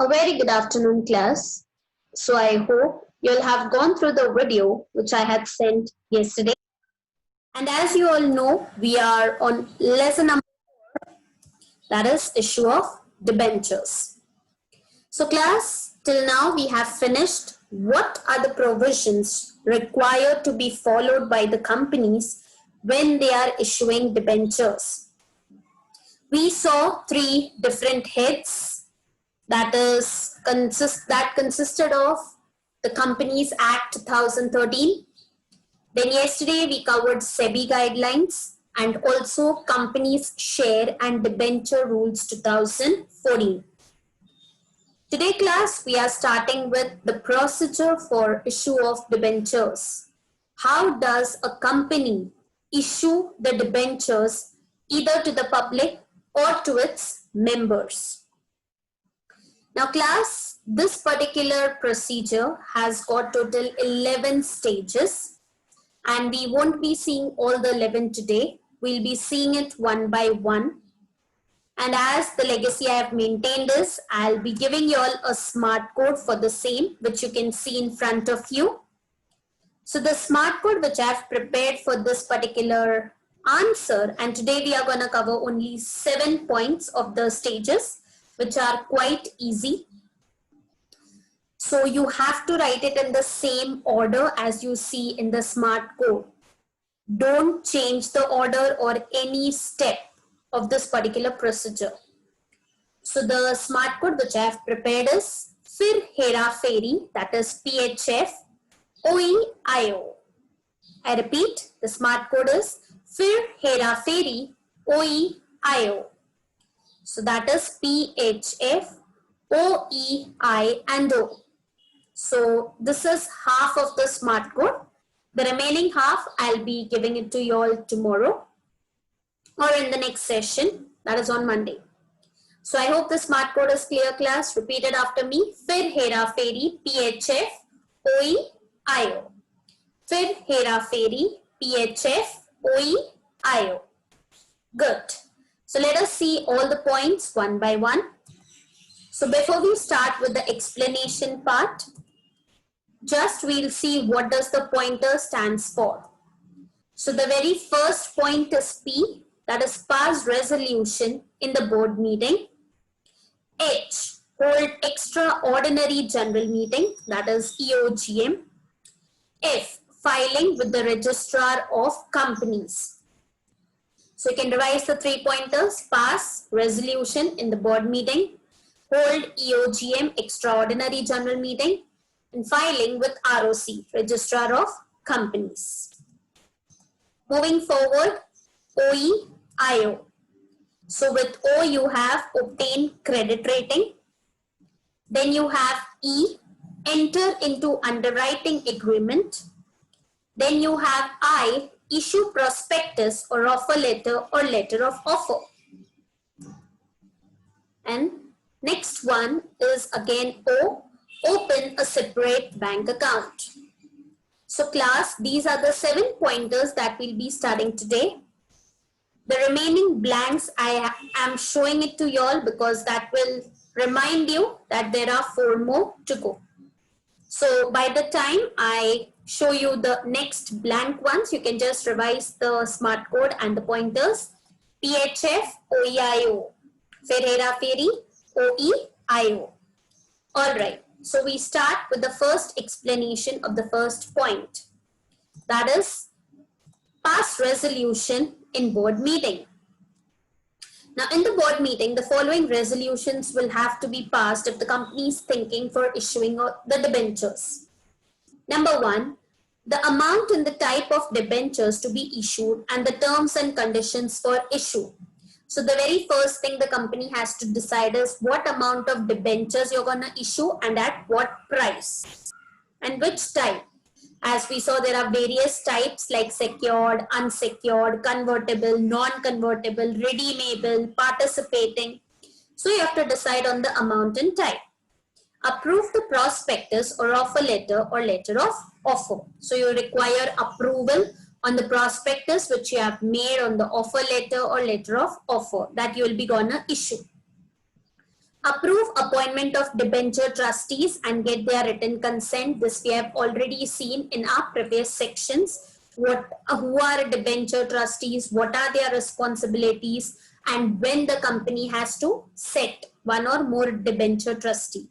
A very good afternoon, class. So I hope you'll have gone through the video which I had sent yesterday. And as you all know, we are on lesson number, that is issue of debentures. So class, till now we have finished what are the provisions required to be followed by the companies when they are issuing debentures. We saw three different heads that consisted of the Companies Act 2013. Then yesterday we covered SEBI guidelines and also Companies Share and Debenture Rules 2014. Today class we are starting with the procedure for issue of debentures. How does a company issue the debentures either to the public or to its members? Now class, this particular procedure has got total 11 stages and we won't be seeing all the 11 today. We'll be seeing it one by one. And as the legacy I have maintained is, I'll be giving you all a smart code for the same, which you can see in front of you. So the smart code which I've prepared for this particular answer, and today we are going to cover only 7 points of the stages, which are quite easy. So you have to write it in the same order as you see in the smart code. Don't change the order or any step of this particular procedure. So the smart code which I have prepared is Fir Hera Fairy, that is PHF OEIO. I repeat, the smart code is Fir Hera Fairy OEIO. So that is PHF OEI and O. So this is half of the smart code. The remaining half I'll be giving it to you all tomorrow or in the next session, that is on Monday. So I hope the smart code is clear class. Repeat it after me. Fir Hera Fairy PHF OEIO. Fir Hera Fairy PHF OEIO. Good. So let us see all the points one by one. So before we start with the explanation part, just we'll see what does the pointer stands for. So the very first point is P, that is pass resolution in the board meeting. H, hold extraordinary general meeting, that is EOGM. F, filing with the registrar of companies. So you can revise the 3 pointers: pass resolution in the board meeting, hold EOGM extraordinary general meeting, and filing with ROC, registrar of companies. Moving forward, OEIO. So with O you have obtain credit rating. Then you have E, enter into underwriting agreement. Then you have I, issue prospectus or offer letter or letter of offer. And next one is again O, open a separate bank account. So class, these are the 7 pointers that we'll be studying today. The remaining blanks I am showing it to you all because that will remind you that there are 4 more to go. So by the time I show you the next blank ones, you can just revise the smart code and the pointers. PHF OEIO, Fir Hera Fairy OEIO. All right. So we start with the first explanation of the first point. That is pass resolution in board meeting. Now in the board meeting, the following resolutions will have to be passed if the company is thinking for issuing the debentures. Number 1, the amount and the type of debentures to be issued and the terms and conditions for issue. So the very first thing the company has to decide is what amount of debentures you're going to issue and at what price and which type. As we saw, there are various types like secured, unsecured, convertible, non-convertible, redeemable, participating. So you have to decide on the amount and type. Approve the prospectus or offer letter or letter of offer. So you require approval on the prospectus which you have made on the offer letter or letter of offer that you will be gonna issue. Approve appointment of debenture trustees and get their written consent. This we have already seen in our previous sections. Who are debenture trustees, what are their responsibilities, and when the company has to set one or more debenture trustee.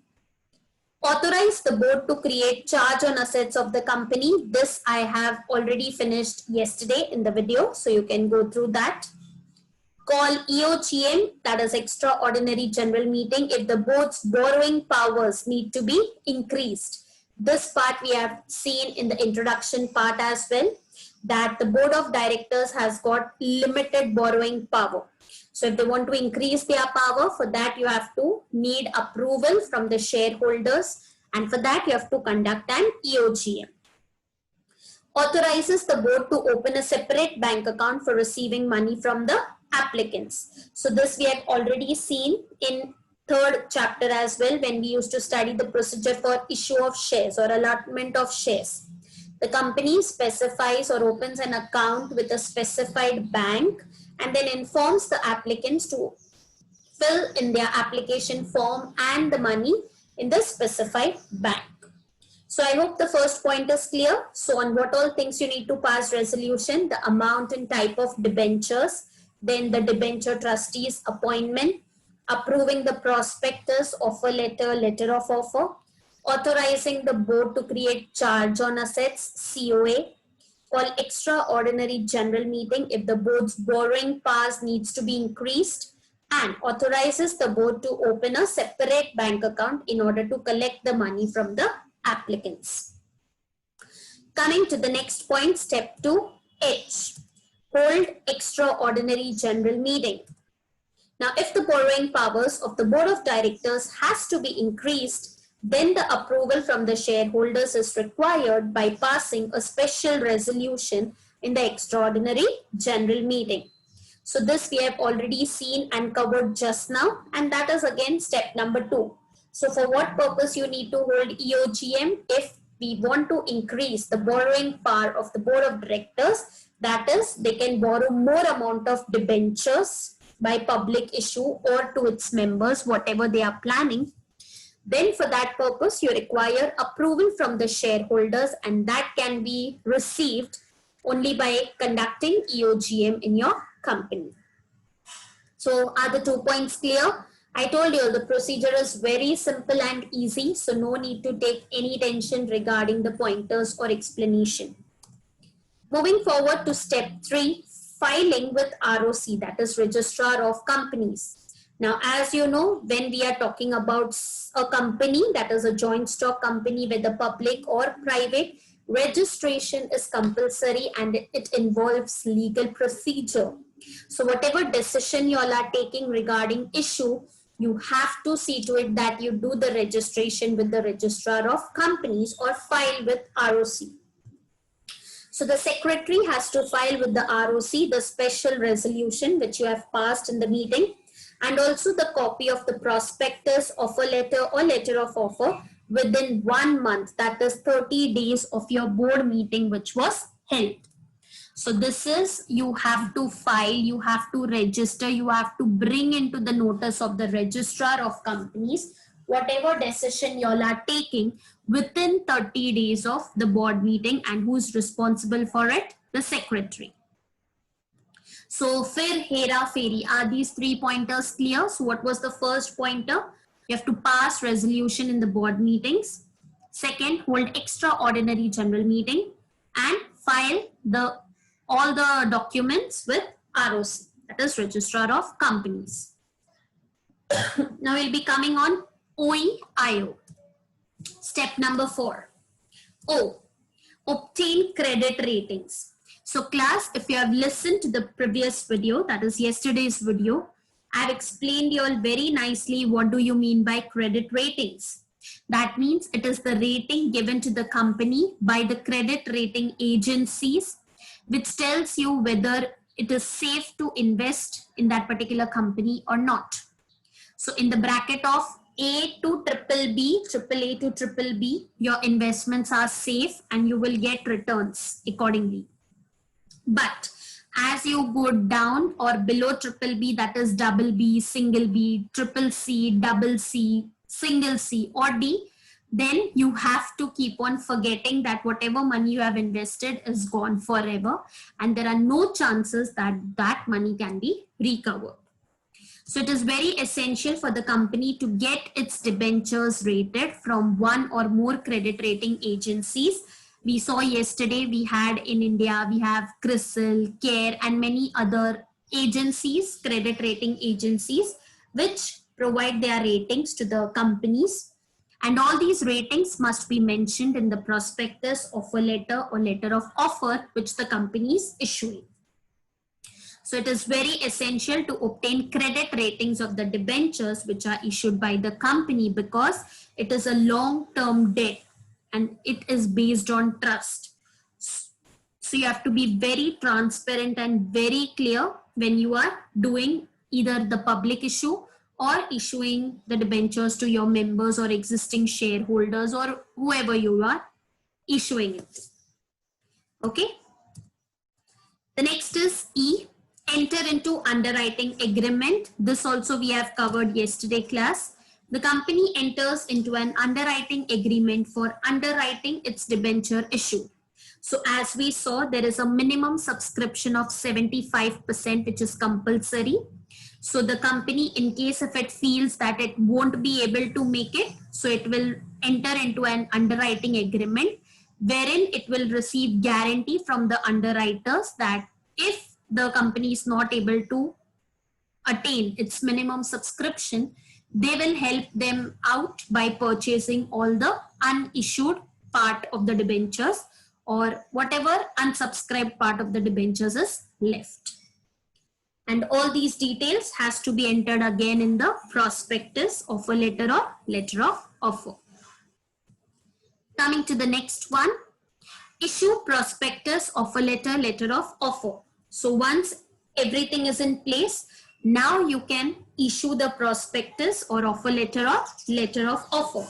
Authorize the board to create charge on assets of the company. This I have already finished yesterday in the video, so you can go through that. Call EOGM, that is extraordinary general meeting, if the board's borrowing powers need to be increased. This part we have seen in the introduction part as well, that the board of directors has got limited borrowing power. So if they want to increase their power, for that you have to need approval from the shareholders, and for that you have to conduct an EOGM. Authorizes the board to open a separate bank account for receiving money from the applicants. So this we have already seen in third chapter as well, when we used to study the procedure for issue of shares or allotment of shares. The company specifies or opens an account with a specified bank and then informs the applicants to fill in their application form and the money in the specified bank. So I hope the first point is clear. So on what all things you need to pass resolution: the amount and type of debentures, then the debenture trustees appointment, approving the prospectus, offer letter, letter of offer, authorizing the board to create charge on assets, COA, call extraordinary general meeting if the board's borrowing powers needs to be increased, and authorizes the board to open a separate bank account in order to collect the money from the applicants. Coming to the next point, step 2H, hold extraordinary general meeting. Now, if the borrowing powers of the board of directors has to be increased, then the approval from the shareholders is required by passing a special resolution in the extraordinary general meeting. So this we have already seen and covered just now, and that is again step number 2. So for what purpose you need to hold EOGM? If we want to increase the borrowing power of the board of directors, that is, they can borrow more amount of debentures by public issue or to its members, whatever they are planning, then for that purpose you require approval from the shareholders, and that can be received only by conducting EOGM in your company. So are the 2 points clear? I told you the procedure is very simple and easy, so no need to take any tension regarding the pointers or explanation. Moving forward to step 3, filing with ROC, that is Registrar of Companies. Now, as you know, when we are talking about a company, that is a joint stock company, whether public or private, registration is compulsory and it involves legal procedure. So whatever decision you all are taking regarding issue, you have to see to it that you do the registration with the Registrar of Companies or file with ROC. So the secretary has to file with the ROC the special resolution which you have passed in the meeting, and also the copy of the prospectus, offer letter or letter of offer within 1 month, that is 30 days of your board meeting which was held. So this is, you have to file, you have to register, you have to bring into the notice of the Registrar of Companies whatever decision you all are taking within 30 days of the board meeting, and who is responsible for it? The secretary. So fir, hera, fairy, are these 3 pointers clear? So what was the first pointer? You have to pass resolution in the board meetings. Second, hold extraordinary general meeting and file all the documents with ROC, that is Registrar of Companies. Now we'll be coming on OEIO. Step number 4. O, obtain credit ratings. So class, if you have listened to the previous video, that is yesterday's video, I've explained you all very nicely what do you mean by credit ratings. That means it is the rating given to the company by the credit rating agencies, which tells you whether it is safe to invest in that particular company or not. So in the bracket of A to triple B, triple A to triple B, your investments are safe and you will get returns accordingly. But as you go down or below triple B, that is double B, single B, triple C, double C, single C or D, then you have to keep on forgetting that whatever money you have invested is gone forever and there are no chances that that money can be recovered. So it is very essential for the company to get its debentures rated from one or more credit rating agencies. We saw yesterday we had in India, we have CRISIL, CARE and many other agencies, credit rating agencies, which provide their ratings to the companies. And all these ratings must be mentioned in the prospectus, offer letter or letter of offer which the company is issuing. So it is very essential to obtain credit ratings of the debentures which are issued by the company because it is a long-term debt and it is based on trust. So you have to be very transparent and very clear when you are doing either the public issue or issuing the debentures to your members or existing shareholders or whoever you are issuing it. Okay. The next is E. Enter into underwriting agreement. This also we have covered yesterday class. The company enters into an underwriting agreement for underwriting its debenture issue. So as we saw, there is a minimum subscription of 75% which is compulsory. So the company, in case if it feels that it won't be able to make it, so it will enter into an underwriting agreement wherein it will receive guarantee from the underwriters that if the company is not able to attain its minimum subscription, they will help them out by purchasing all the unissued part of the debentures or whatever unsubscribed part of the debentures is left. And all these details has to be entered again in the prospectus, offer letter or letter of offer. Coming to the next one, issue prospectus, offer letter, letter of offer. So once everything is in place, now you can issue the prospectus or offer letter or letter of offer.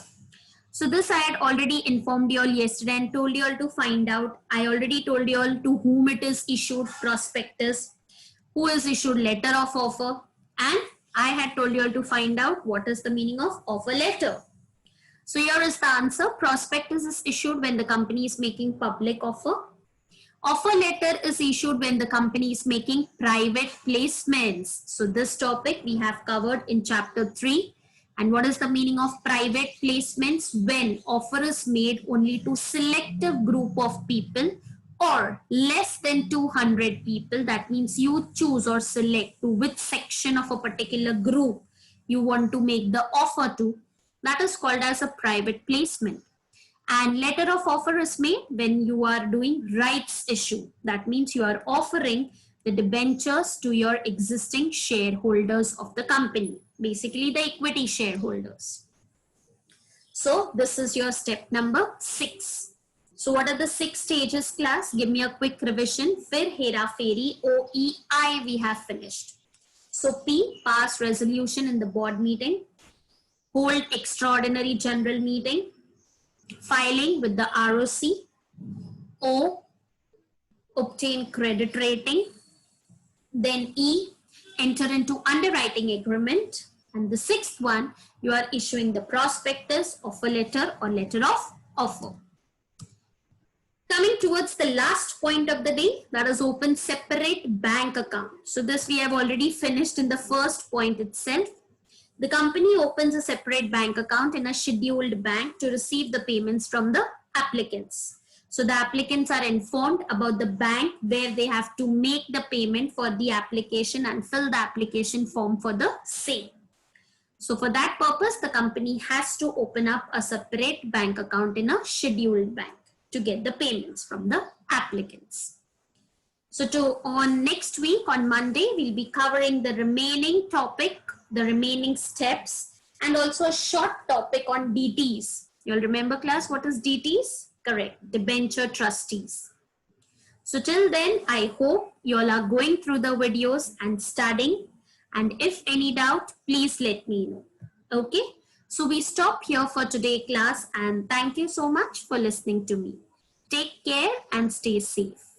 So this I had already informed you all yesterday and told you all to find out. I already told you all to whom it is issued prospectus, who is issued letter of offer, and I had told you all to find out what is the meaning of offer letter. So here is the answer. Prospectus is issued when the company is making public offer. Offer letter is issued when the company is making private placements. So this topic we have covered in chapter 3. And what is the meaning of private placements? When offer is made only to selective group of people or less than 200 people. That means you choose or select to which section of a particular group you want to make the offer to. That is called as a private placement. And letter of offer is made when you are doing rights issue. That means you are offering the debentures to your existing shareholders of the company, basically the equity shareholders. So this is your step number 6. So what are the 6 stages, class? Give me a quick revision. Fir, hera, fairy, O, E, I we have finished. So P, pass resolution in the board meeting. Hold extraordinary general meeting. Filing with the ROC. O, obtain credit rating. Then E, enter into underwriting agreement. And the 6th one, you are issuing the prospectus, offer letter or letter of offer. Coming towards the last point of the day, that is open separate bank account. So this we have already finished in the first point itself. The company opens a separate bank account in a scheduled bank to receive the payments from the applicants. So the applicants are informed about the bank where they have to make the payment for the application and fill the application form for the same. So for that purpose, the company has to open up a separate bank account in a scheduled bank to get the payments from the applicants. So on next week, on Monday, we'll be covering the remaining topic, the remaining steps, and also a short topic on DTs. You'll remember, class, what is DTs? Correct, debenture trustees. So till then, I hope you all are going through the videos and studying. And if any doubt, please let me know. Okay, so we stop here for today, class, and thank you so much for listening to me. Take care and stay safe.